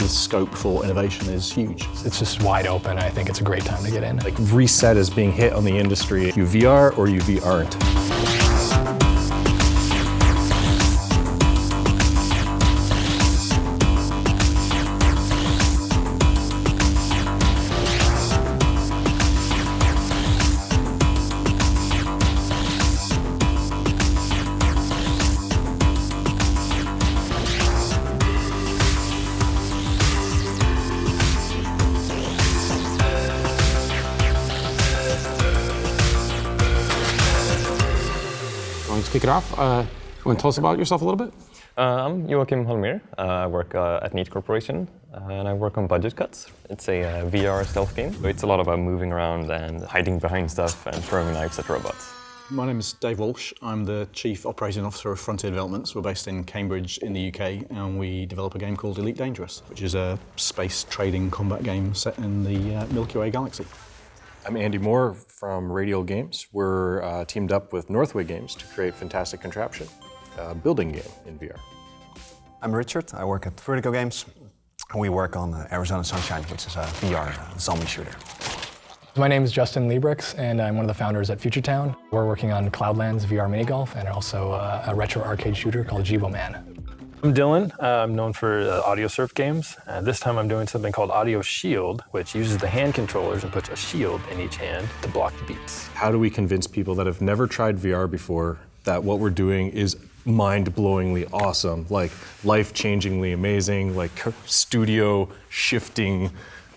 the scope for innovation is huge. It's just wide open. I think it's a great time to get in. Like reset is being hit on the industry. You VR or you VR'n't. Let's kick it off. You want to tell us about yourself a little bit? I'm Joachim Holmér. I work at Neat Corporation, and I work on Budget Cuts. It's a VR stealth game. It's a lot about moving around and hiding behind stuff and throwing knives at robots. My name is Dave Walsh. I'm the Chief Operating Officer of Frontier Developments. We're based in Cambridge in the UK, and we develop a game called Elite Dangerous, which is a space trading combat game set in the Milky Way galaxy. I'm Andy Moore from Radial Games. We're teamed up with Northway Games to create Fantastic Contraption, a building game in VR. I'm Richard. I work at Vertical Games. We work on Arizona Sunshine, which is a VR zombie shooter. My name is Justin Liebregts, and I'm one of the founders at Futuretown. We're working on Cloudlands VR Minigolf and also a retro arcade shooter called Jeeboman. I'm Dylan. I'm known for audio surf games. This time I'm doing something called Audioshield, which uses the hand controllers and puts a shield in each hand to block the beats. How do we convince people that have never tried VR before that what we're doing is mind-blowingly awesome, like life-changingly amazing, like studio-shifting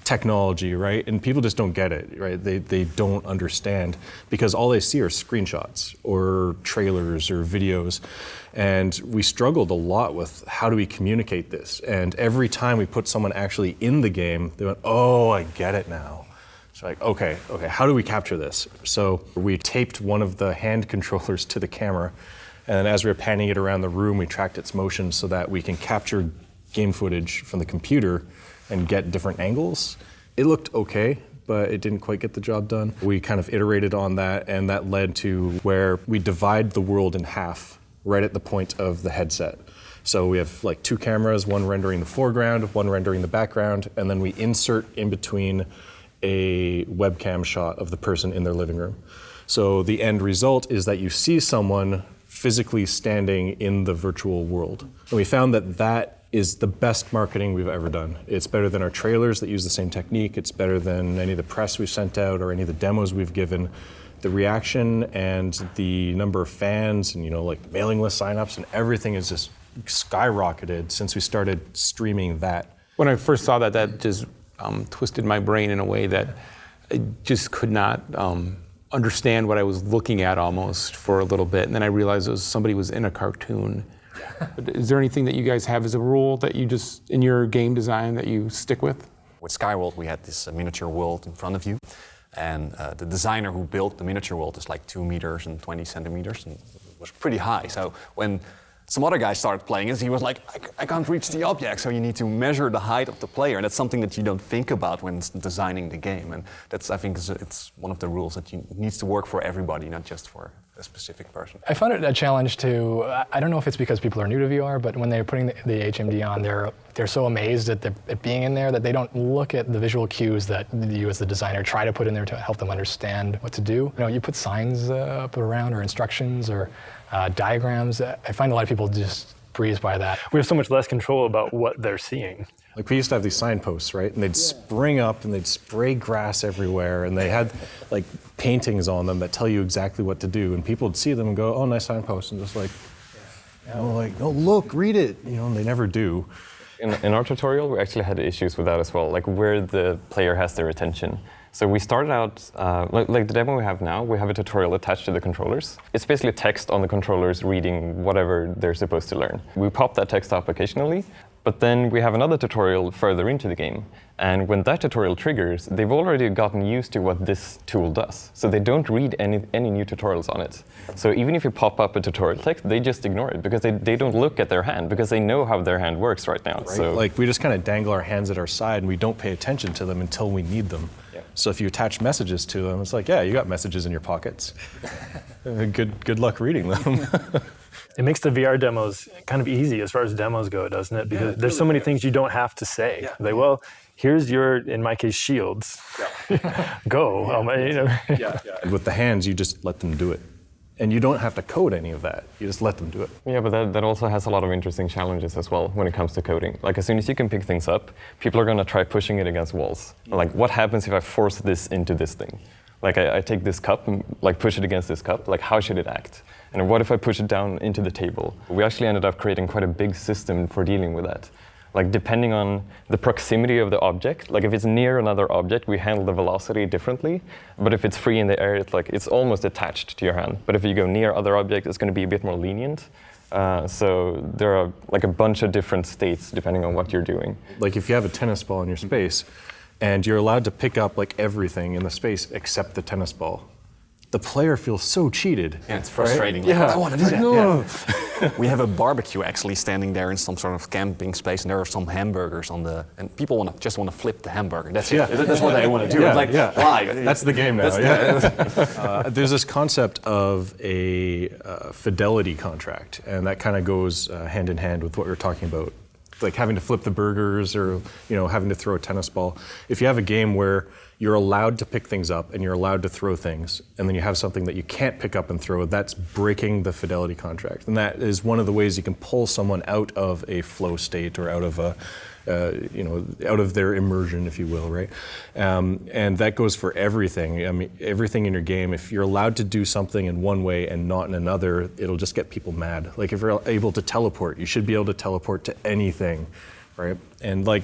technology, right? And people just don't get it, right? They don't understand because all they see are screenshots or trailers or videos. And we struggled a lot with how do we communicate this? And every time we put someone actually in the game, they went, oh, I get it now. So like, okay, how do we capture this? So we taped one of the hand controllers to the camera, and then as we were panning it around the room, we tracked its motion so that we can capture game footage from the computer and get different angles. It looked okay, but it didn't quite get the job done. We kind of iterated on that, and that led to where we divide the world in half right at the point of the headset. So we have like two cameras, one rendering the foreground, one rendering the background, and then we insert in between a webcam shot of the person in their living room. So the end result is that you see someone physically standing in the virtual world. And we found that that is the best marketing we've ever done. It's better than our trailers that use the same technique. It's better than any of the press we've sent out or any of the demos we've given. The reaction and the number of fans and like mailing list signups and everything is just skyrocketed since we started streaming that. When I first saw that, that just twisted my brain in a way that I just could not understand what I was looking at almost for a little bit. And then I realized it was somebody was in a cartoon. Is there anything that you guys have as a rule that you just, in your game design, that you stick with? With Skyworld, we had this miniature world in front of you. And the designer who built the miniature world is like 2 meters and 20 centimeters, and it was pretty high. So when some other guy started playing it, he was like, I can't reach the object. So you need to measure the height of the player, and that's something that you don't think about when designing the game. And that's, I think, it's one of the rules that needs to work for everybody, not just for a specific person. I found it a challenge to, I don't know if it's because people are new to VR, but when they're putting the HMD on, they're so amazed at it being in there that they don't look at the visual cues that you as the designer try to put in there to help them understand what to do. You put signs up around or instructions or diagrams. I find a lot of people just breeze by that. We have so much less control about what they're seeing. Like we used to have these signposts, right? And they'd spring up and they'd spray grass everywhere, and they had like paintings on them that tell you exactly what to do. And people would see them and go, "Oh, nice signpost," and just like, "Oh, look, read it," and they never do. In our tutorial, we actually had issues with that as well, like where the player has their attention. So we started out, like the demo we have now, we have a tutorial attached to the controllers. It's basically text on the controllers reading whatever they're supposed to learn. We pop that text up occasionally, but then we have another tutorial further into the game. And when that tutorial triggers, they've already gotten used to what this tool does. So they don't read any new tutorials on it. So even if you pop up a tutorial text, they just ignore it because they don't look at their hand because they know how their hand works right now. Right. So like we just kind of dangle our hands at our side and we don't pay attention to them until we need them. Yeah. So if you attach messages to them, it's like, yeah, you got messages in your pockets. Good luck reading them. It makes the VR demos kind of easy as far as demos go, doesn't it? Because there's so many things you don't have to say. Like, well, here's your, in my case, shields. Go. And with the hands, you just let them do it. And you don't have to code any of that. You just let them do it. Yeah, but that also has a lot of interesting challenges as well when it comes to coding. Like, as soon as you can pick things up, people are going to try pushing it against walls. Like, what happens if I force this into this thing? Like, I take this cup and like push it against this cup. Like, how should it act? And what if I push it down into the table? We actually ended up creating quite a big system for dealing with that. Like, depending on the proximity of the object, like if it's near another object, we handle the velocity differently. But if it's free in the air, it's almost attached to your hand. But if you go near other objects, it's going to be a bit more lenient. So there are like a bunch of different states depending on what you're doing. Like if you have a tennis ball in your space, and you're allowed to pick up like everything in the space except the tennis ball, the player feels so cheated. Yeah, it's frustrating. Right? Like, Yeah. I want to do that. No. We have a barbecue actually standing there in some sort of camping space, and there are some hamburgers on the, and people just want to flip the hamburger. That's it. That's what they want to do. Yeah, Like, why? That's the game now. There's this concept of a fidelity contract, and that kind of goes hand in hand with what you're talking about, like having to flip the burgers or having to throw a tennis ball. If you have a game where you're allowed to pick things up and you're allowed to throw things, and then you have something that you can't pick up and throw, that's breaking the fidelity contract. And that is one of the ways you can pull someone out of a flow state or out of a, out of their immersion, if you will, right? And that goes for everything. I mean, everything in your game. If you're allowed to do something in one way and not in another, it'll just get people mad. Like if you're able to teleport, you should be able to teleport to anything, right? And like,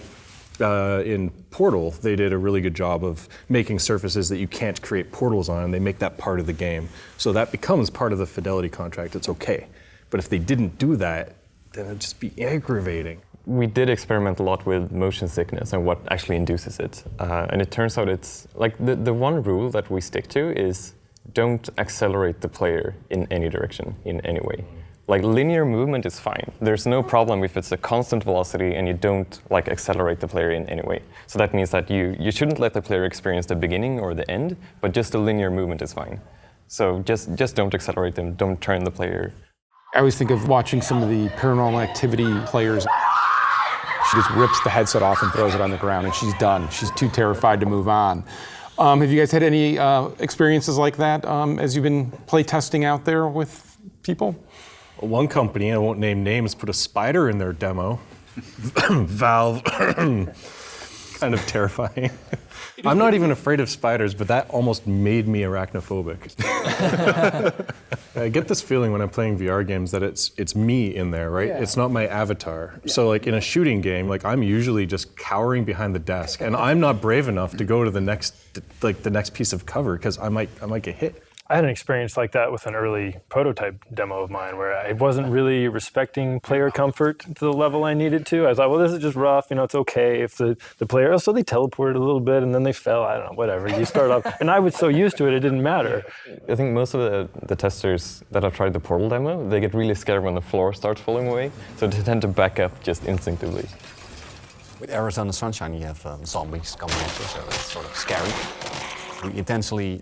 in Portal, they did a really good job of making surfaces that you can't create portals on, and they make that part of the game. So that becomes part of the fidelity contract. It's okay. But if they didn't do that, then it'd just be aggravating. We did experiment a lot with motion sickness and what actually induces it. And it turns out it's like the one rule that we stick to is don't accelerate the player in any direction, in any way. Like linear movement is fine. There's no problem if it's a constant velocity and you don't like accelerate the player in any way. So that means that you shouldn't let the player experience the beginning or the end, but just the linear movement is fine. So just don't accelerate them, don't turn the player. I always think of watching some of the Paranormal Activity players. She just rips the headset off and throws it on the ground and she's done. She's too terrified to move on. Have you guys had any experiences like that as you've been play testing out there with people? One company, I won't name names, put a spider in their demo. Valve, kind of terrifying. I'm not even afraid of spiders, but that almost made me arachnophobic. I get this feeling when I'm playing VR games that it's me in there, right? Yeah. It's not my avatar. Yeah. So like in a shooting game, like I'm usually just cowering behind the desk, and I'm not brave enough to go to the next piece of cover because I might get hit. I had an experience like that with an early prototype demo of mine where I wasn't really respecting player comfort to the level I needed to. I thought, well, this is just rough, it's okay if the player, so they teleported a little bit and then they fell, I don't know, whatever. You start off, and I was so used to it didn't matter. I think most of the testers that have tried the Portal demo, they get really scared when the floor starts falling away, so they tend to back up just instinctively. With Arizona Sunshine, you have zombies coming at you, so it's sort of scary. We intentionally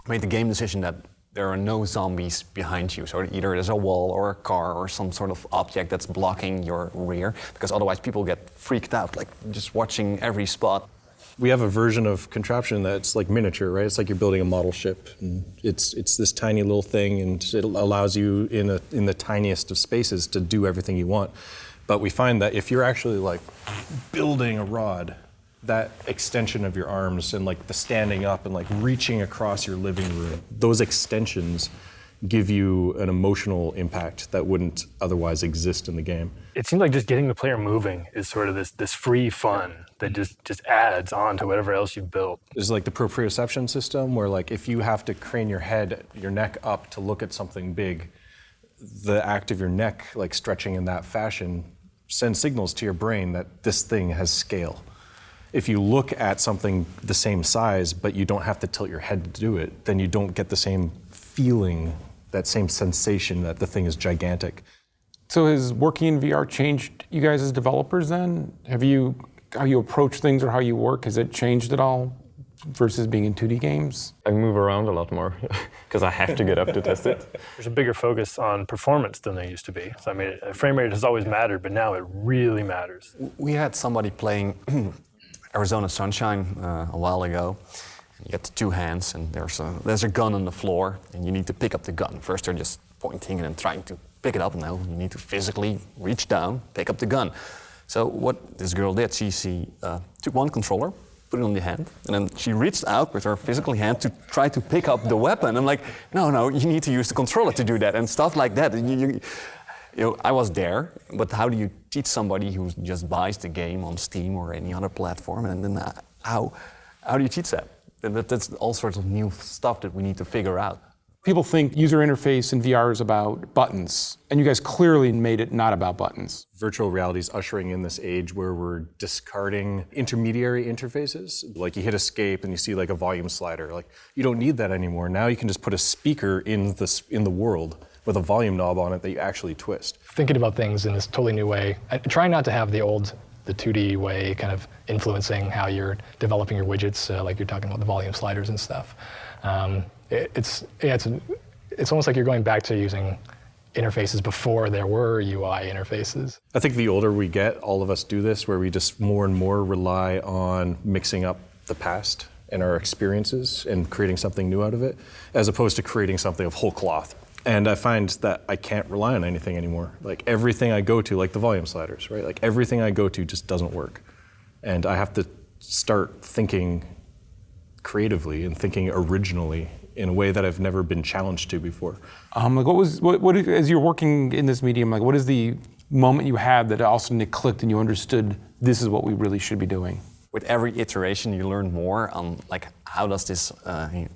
made the game decision that there are no zombies behind you. So either there's a wall or a car or some sort of object that's blocking your rear, because otherwise people get freaked out, like just watching every spot. We have a version of Contraption that's like miniature, right? It's like you're building a model ship. And it's this tiny little thing, and it allows you in the tiniest of spaces to do everything you want. But we find that if you're actually like building a rod, that extension of your arms and like the standing up and like reaching across your living room, those extensions give you an emotional impact that wouldn't otherwise exist in the game. It seems like just getting the player moving is sort of this free fun that just adds on to whatever else you've built. There's like the proprioception system where like if you have to crane your neck up to look at something big, the act of your neck like stretching in that fashion sends signals to your brain that this thing has scale. If you look at something the same size, but you don't have to tilt your head to do it, then you don't get the same feeling, that same sensation that the thing is gigantic. So has working in VR changed you guys as developers then? How you approach things or how you work, has it changed at all versus being in 2D games? I move around a lot more because I have to get up to test it. There's a bigger focus on performance than there used to be. So I mean, frame rate has always mattered, but now it really matters. We had somebody playing Arizona Sunshine a while ago. You get the two hands, and there's a gun on the floor, and you need to pick up the gun. First, they're just pointing and then trying to pick it up. Now you need to physically reach down, pick up the gun. So what this girl did, she took one controller, put it on the hand, and then she reached out with her physical hand to try to pick up the weapon. I'm like, no, you need to use the controller to do that, and stuff like that. And I was there, but how do you teach somebody who just buys the game on Steam or any other platform, and then how do you teach that? That's all sorts of new stuff that we need to figure out. People think user interface in VR is about buttons, and you guys clearly made it not about buttons. Virtual reality is ushering in this age where we're discarding intermediary interfaces. Like you hit escape and you see like a volume slider. Like you don't need that anymore. Now you can just put a speaker in the world with a volume knob on it that you actually twist. Thinking about things in this totally new way. Trying not to have the 2D way kind of influencing how you're developing your widgets, like you're talking about the volume sliders and stuff. It's almost like you're going back to using interfaces before there were UI interfaces. I think the older we get, all of us do this, where we just more and more rely on mixing up the past and our experiences and creating something new out of it, as opposed to creating something of whole cloth. And I find that I can't rely on anything anymore. Like everything I go to, like the volume sliders, right? Like everything I go to just doesn't work. And I have to start thinking creatively and thinking originally in a way that I've never been challenged to before. As you're working in this medium, like what is the moment you had that all of a sudden it clicked and you understood this is what we really should be doing? With every iteration, you learn more on like how does this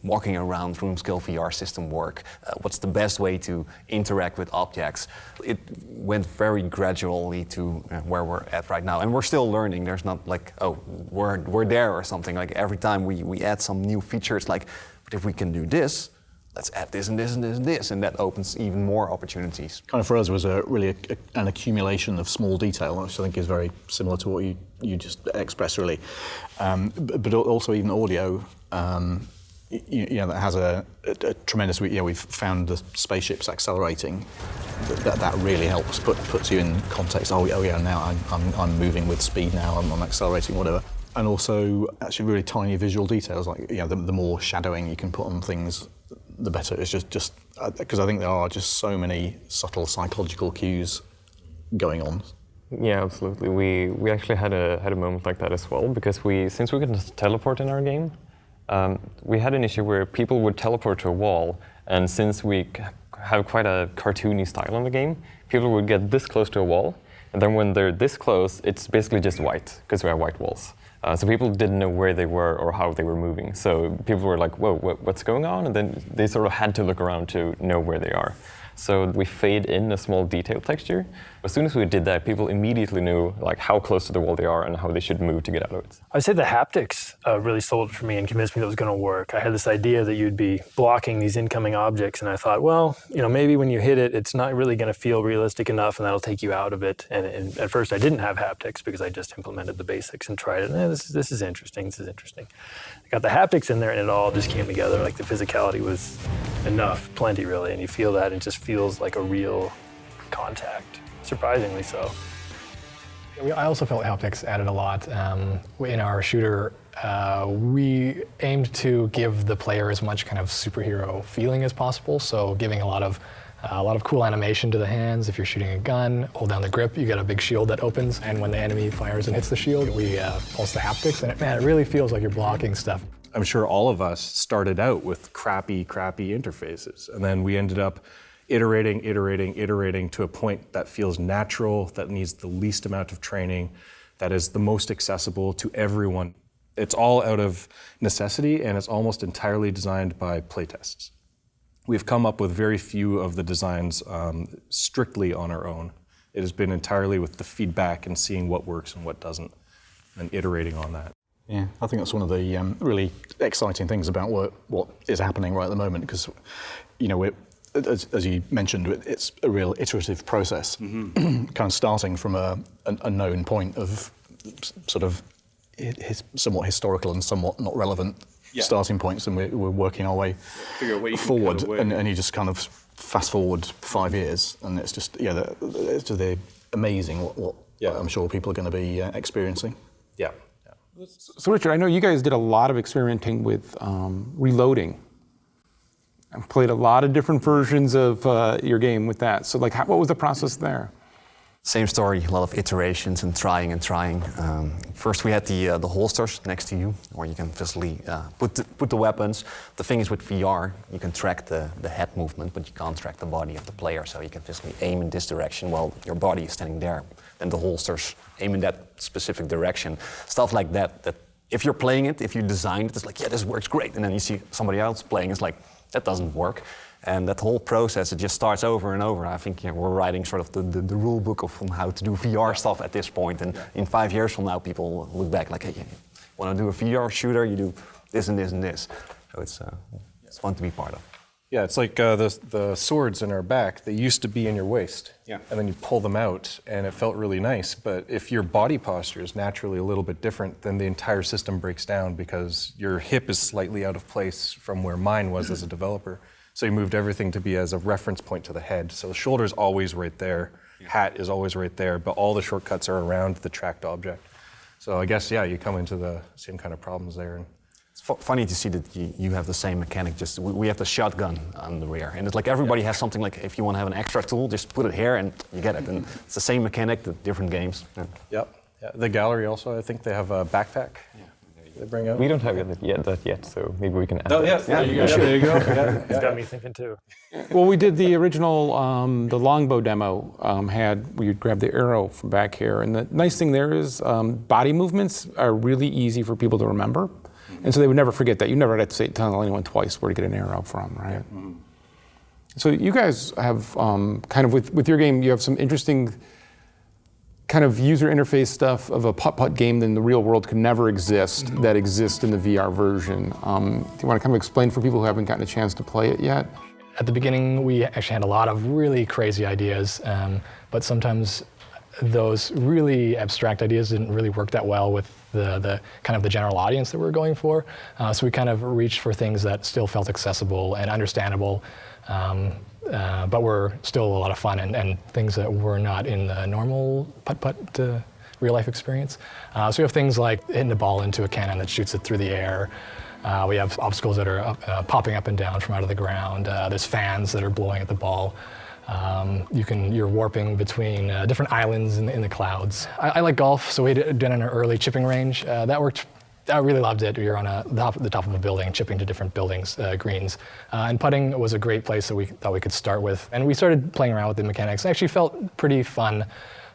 walking around room scale VR system work? What's the best way to interact with objects? It went very gradually to where we're at right now, and we're still learning. There's not like, oh, we're there or something. Like every time we add some new features, like, but if we can do this, let's add this and this and this and this, and that opens even more opportunities. Kind of for us was really an accumulation of small detail, which I think is very similar to what you just expressed, really. But also even audio, that has a tremendous. We've found the spaceships accelerating. That really helps. Puts you in context. Oh yeah, now I'm moving with speed now. I'm accelerating, whatever. And also actually really tiny visual details, like the more shadowing you can put on things, the better. It's just because I think there are just so many subtle psychological cues going on. Yeah, absolutely. We actually had a moment like that as well, because since we could teleport in our game, we had an issue where people would teleport to a wall, and since we have quite a cartoony style in the game, people would get this close to a wall, and then when they're this close, it's basically just white, because we have white walls. So people didn't know where they were or how they were moving. So people were like, whoa, what's going on? And then they sort of had to look around to know where they are. So we fade in a small detail texture. As soon as we did that, people immediately knew like how close to the wall they are and how they should move to get out of it. I'd say the haptics really sold it for me and convinced me that it was going to work. I had this idea that you'd be blocking these incoming objects, and I thought, well, maybe when you hit it, it's not really going to feel realistic enough, and that'll take you out of it. And at first, I didn't have haptics because I just implemented the basics and tried it. This is interesting. This is interesting. I got the haptics in there, and it all just came together. Like the physicality was enough, plenty really, and you feel that, and it just feels like a real contact. Surprisingly so. I also felt haptics added a lot. In our shooter, we aimed to give the player as much kind of superhero feeling as possible, so giving a lot of cool animation to the hands. If you're shooting a gun, hold down the grip, you get a big shield that opens, and when the enemy fires and hits the shield, we pulse the haptics, and it really feels like you're blocking stuff. I'm sure all of us started out with crappy interfaces, and then we ended up iterating to a point that feels natural, that needs the least amount of training, that is the most accessible to everyone. It's all out of necessity, and it's almost entirely designed by playtests. We've come up with very few of the designs strictly on our own. It has been entirely with the feedback and seeing what works and what doesn't, and iterating on that. Yeah, I think that's one of the really exciting things about what is happening right at the moment, because as you mentioned, it's a real iterative process, kind of starting from a known point of sort of somewhat historical and somewhat not relevant starting points, and we're working our way forward, and you just kind of fast forward 5 years, and it's just it's just amazing what I'm sure people are going to be experiencing. Yeah. So Richard, I know you guys did a lot of experimenting with reloading. I've played a lot of different versions of your game with that. So what was the process there? Same story, a lot of iterations and trying. First we had the holsters next to you, where you can physically put the weapons. The thing is with VR, you can track the head movement, but you can't track the body of the player, so you can physically aim in this direction while your body is standing there. Then the holsters aim in that specific direction. Stuff like that if you're playing it, if you design it, it's like, yeah, this works great. And then you see somebody else playing, it's like, that doesn't work. And that whole process, it just starts over and over. I think we're writing sort of the rule book of how to do VR stuff at this point. And in 5 years from now, people will look back like, hey, you want to do a VR shooter, you do this and this and this. So it's fun to be part of. Yeah, it's like the swords in our back, they used to be in your waist. Yeah. And then you pull them out, and it felt really nice. But if your body posture is naturally a little bit different, then the entire system breaks down because your hip is slightly out of place from where mine was as a developer. So you moved everything to be as a reference point to the head. So the shoulder's always right there, hat is always right there, but all the shortcuts are around the tracked object. So I guess, you come into the same kind of problems there. And it's funny to see that you have the same mechanic, just we have the shotgun on the rear. And it's like everybody has something like, if you want to have an extra tool, just put it here and you get it. And it's the same mechanic, the different games. Yep. Yeah. The gallery also, I think they have a backpack. They bring out. We don't have that yet, so maybe we can add that. There you go. It's got me thinking too. Well, we did the original, the longbow demo where you'd grab the arrow from back here. And the nice thing there is body movements are really easy for people to remember. And so they would never forget that. You never had to tell anyone twice where to get an arrow from, right? Mm-hmm. So you guys have kind of, with your game, you have some interesting kind of user interface stuff of a putt-putt game that in the real world could never exist, that exists in the VR version. Do you want to kind of explain for people who haven't gotten a chance to play it yet? At the beginning, we actually had a lot of really crazy ideas, but sometimes those really abstract ideas didn't really work that well with the kind of the general audience that we were going for. So we kind of reached for things that still felt accessible and understandable, but were still a lot of fun and things that were not in the normal putt-putt real-life experience. So we have things like hitting a ball into a cannon that shoots it through the air. We have obstacles that are popping up and down from out of the ground. There's fans that are blowing at the ball. You're warping between different islands in the clouds. I like golf, so we did an early chipping range. That worked. I really loved it. You're on the top of a building, chipping to different buildings, greens. And putting was a great place that we thought we could start with. And we started playing around with the mechanics. It actually felt pretty fun.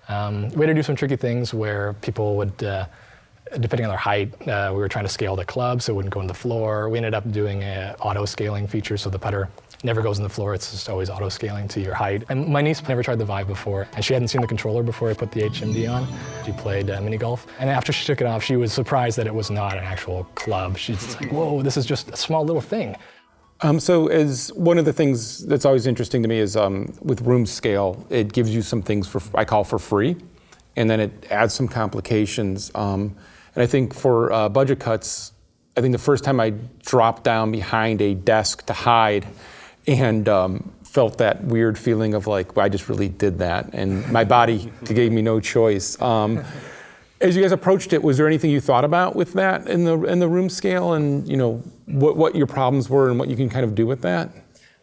We had to do some tricky things where people would, depending on their height, we were trying to scale the club so it wouldn't go in the floor. We ended up doing an auto-scaling feature, so the putter never goes in the floor, it's just always auto-scaling to your height. And my niece never tried the Vive before, and she hadn't seen the controller before I put the HMD on. She played Minigolf, and after she took it off, she was surprised that it was not an actual club. She's like, whoa, this is just a small little thing. So as one of the things that's always interesting to me is with room scale, it gives you some things I call for free, and then it adds some complications. And I think for budget cuts, I think the first time I dropped down behind a desk to hide and felt that weird feeling of like, well, I just really did that, and my body gave me no choice. As you guys approached it, was there anything you thought about with that in the room scale, and what your problems were and what you can kind of do with that?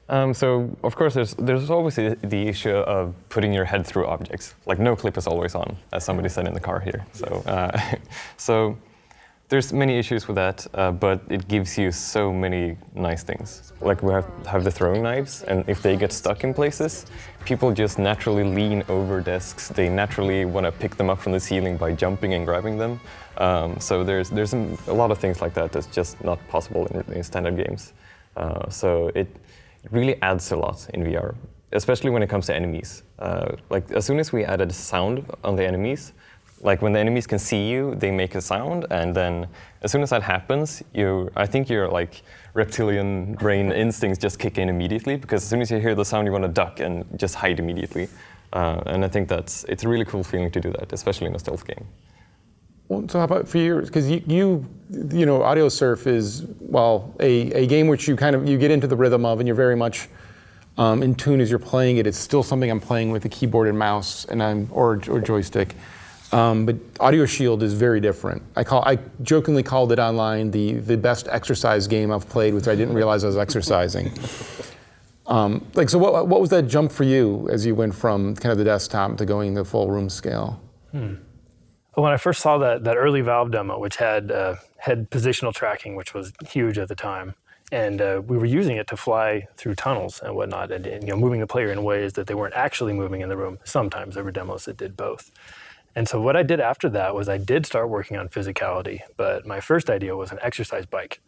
So of course there's always the issue of putting your head through objects. Like no clip is always on, as somebody said in the car here. So there's many issues with that, but it gives you so many nice things. Like we have the throwing knives, and if they get stuck in places, people just naturally lean over desks. They naturally want to pick them up from the ceiling by jumping and grabbing them. So there's a lot of things like that that's just not possible in standard games. So it really adds a lot in VR, especially when it comes to enemies. Like as soon as we added sound on the enemies, like when the enemies can see you, they make a sound, and then as soon as that happens, I think your like reptilian brain instincts just kick in immediately, because as soon as you hear the sound, you want to duck and just hide immediately. And I think it's a really cool feeling to do that, especially in a stealth game. Well, so how about for you? Because you know, AudioSurf is, well, a game which you get into the rhythm of, and you're very much in tune as you're playing it. It's still something I'm playing with a keyboard and mouse, or joystick. But Audioshield is very different. I jokingly called it online the best exercise game I've played, which I didn't realize I was exercising. So what was that jump for you as you went from kind of the desktop to going the full room scale? When I first saw that early Valve demo, which had positional tracking, which was huge at the time, and we were using it to fly through tunnels and whatnot, and moving the player in ways that they weren't actually moving in the room. Sometimes there were demos that did both. And so what I did after that was I did start working on Physicality, but my first idea was an exercise bike.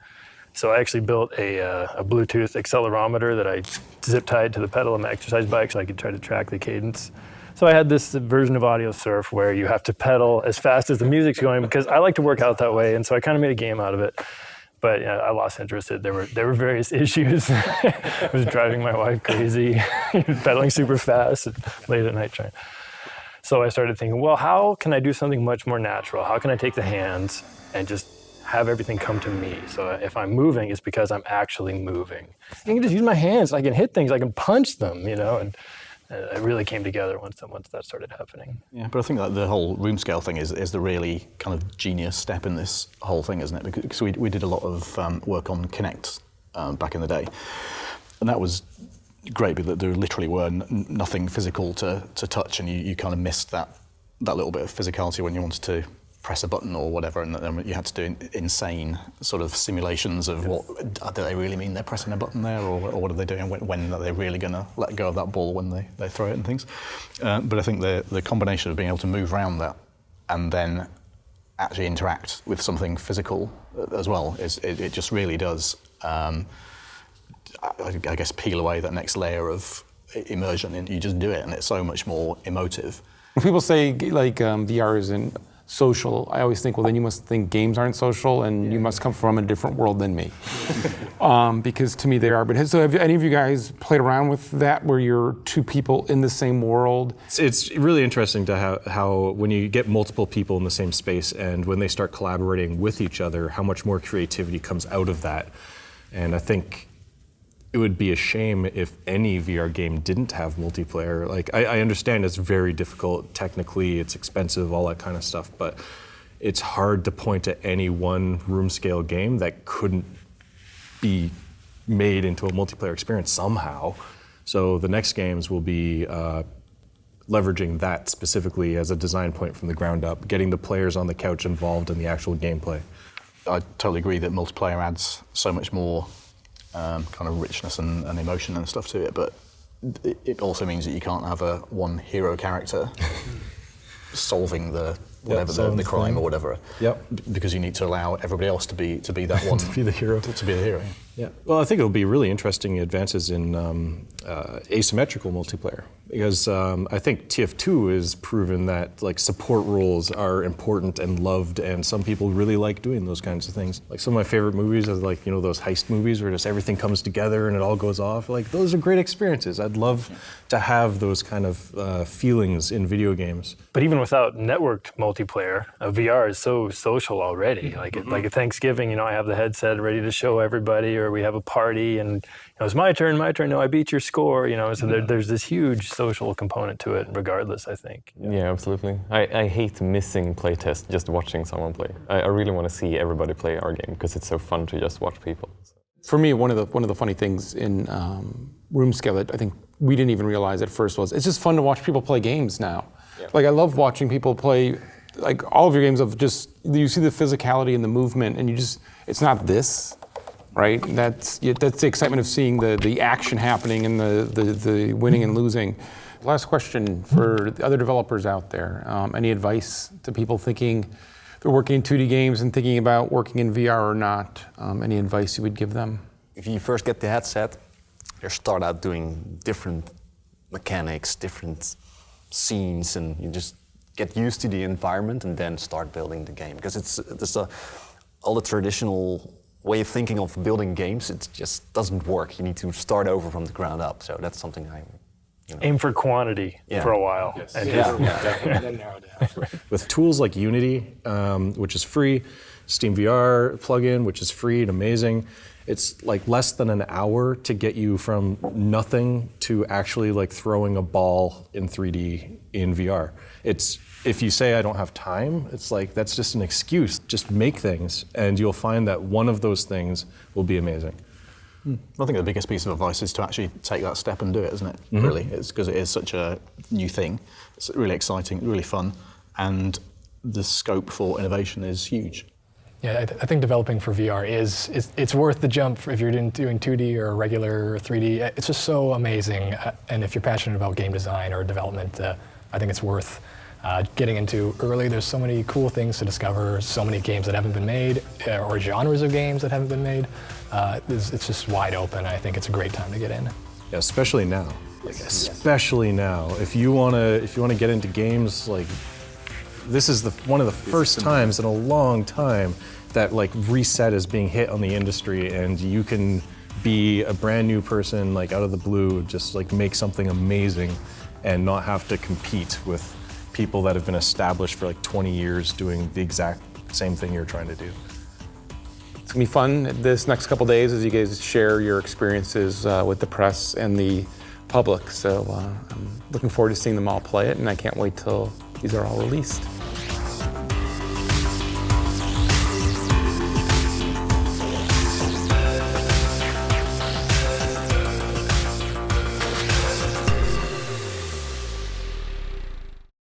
So I actually built a Bluetooth accelerometer that I zip-tied to the pedal of my exercise bike so I could try to track the cadence. So I had this version of AudioSurf where you have to pedal as fast as the music's going, because I like to work out that way, and so I kind of made a game out of it. But I lost interest. There were various issues. It was driving my wife crazy, pedaling super fast late at night trying. So I started thinking, well, how can I do something much more natural? How can I take the hands and just have everything come to me? So if I'm moving, it's because I'm actually moving. I can just use my hands. I can hit things. I can punch them, and it really came together once that started happening. Yeah, but I think that the whole room scale thing is the really kind of genius step in this whole thing, isn't it? Because we did a lot of work on Kinect back in the day, and that was great, but there literally were nothing physical to touch, and you kind of missed that little bit of physicality when you wanted to press a button or whatever, and then you had to do insane sort of simulations of do they really mean they're pressing a button there, or what are they doing, when are they really going to let go of that ball when they throw it and things. But I think the combination of being able to move around that and then actually interact with something physical as well, it just really does, I guess, peel away that next layer of immersion, and you just do it, and it's so much more emotive. When people say VR isn't social, I always think, well, then you must think games aren't social, and you must come from a different world than me. Because to me they are. But so have any of you guys played around with that, where you're two people in the same world? It's really interesting to how when you get multiple people in the same space, and when they start collaborating with each other, how much more creativity comes out of that. And I think it would be a shame if any VR game didn't have multiplayer. Like, I understand it's very difficult technically, it's expensive, all that kind of stuff, but it's hard to point to any one room scale game that couldn't be made into a multiplayer experience somehow. So the next games will be leveraging that specifically as a design point from the ground up, getting the players on the couch involved in the actual gameplay. I totally agree that multiplayer adds so much more kind of richness and emotion and stuff to it, but it also means that you can't have one hero character solving the crime or whatever. Yep. Because you need to allow everybody else to be that one to be the hero. To be the hero. Yeah. Well, I think it'll be really interesting advances in asymmetrical multiplayer, because I think TF2 has proven that support roles are important and loved, and some people really like doing those kinds of things. Like some of my favorite movies are those heist movies where just everything comes together and it all goes off. Those are great experiences. I'd love to have those kind of feelings in video games. But even without networked multiplayer, VR is so social already. Like at Thanksgiving, I have the headset ready to show everybody, or we have a party and it's my turn, no, I beat your score, so there's this huge social component to it regardless, I think. Yeah, absolutely. I hate missing playtest, just watching someone play. I really want to see everybody play our game because it's so fun to just watch people. For me, one of the funny things in room scale that I think we didn't even realize at first was it's just fun to watch people play games now. Yeah. I love watching people play, all of your games of just, you see the physicality and the movement, and it's not this, right? That's the excitement of seeing the action happening and the winning and losing. Last question for the other developers out there. Any advice to people thinking they're working in 2D games and thinking about working in VR or not? Any advice you would give them? If you first get the headset, you start out doing different mechanics, different scenes, and you just get used to the environment and then start building the game. Because all the traditional way of thinking of building games, it just doesn't work. You need to start over from the ground up. So that's something I Aim for quantity for a while. And Then narrow down. With tools like Unity, which is free, SteamVR plugin, which is free and amazing, it's like less than an hour to get you from nothing to actually like throwing a ball in 3D in VR. It's, if you say I don't have time, it's like that's just an excuse. Just make things and you'll find that one of those things will be amazing. I think the biggest piece of advice is to actually take that step and do it, isn't it? Really, it's because it is such a new thing. It's really exciting, really fun, and the scope for innovation is huge. Yeah, I think developing for VR it's worth the jump if you're doing 2D or regular 3D. It's just so amazing, and if you're passionate about game design or development, I think it's worth getting into early. There's so many cool things to discover, so many games that haven't been made, or genres of games that haven't been made. It's just wide open. I think it's a great time to get in. Yeah, especially now. Especially now. If you wanna get into games, like this is one of the first times in a long time that like reset is being hit on the industry, and you can be a brand new person like out of the blue, just like make something amazing and not have to compete with people that have been established for like 20 years doing the exact same thing you're trying to do. It's gonna be fun this next couple days as you guys share your experiences with the press and the public. So I'm looking forward to seeing them all play it, and I can't wait till these are all released.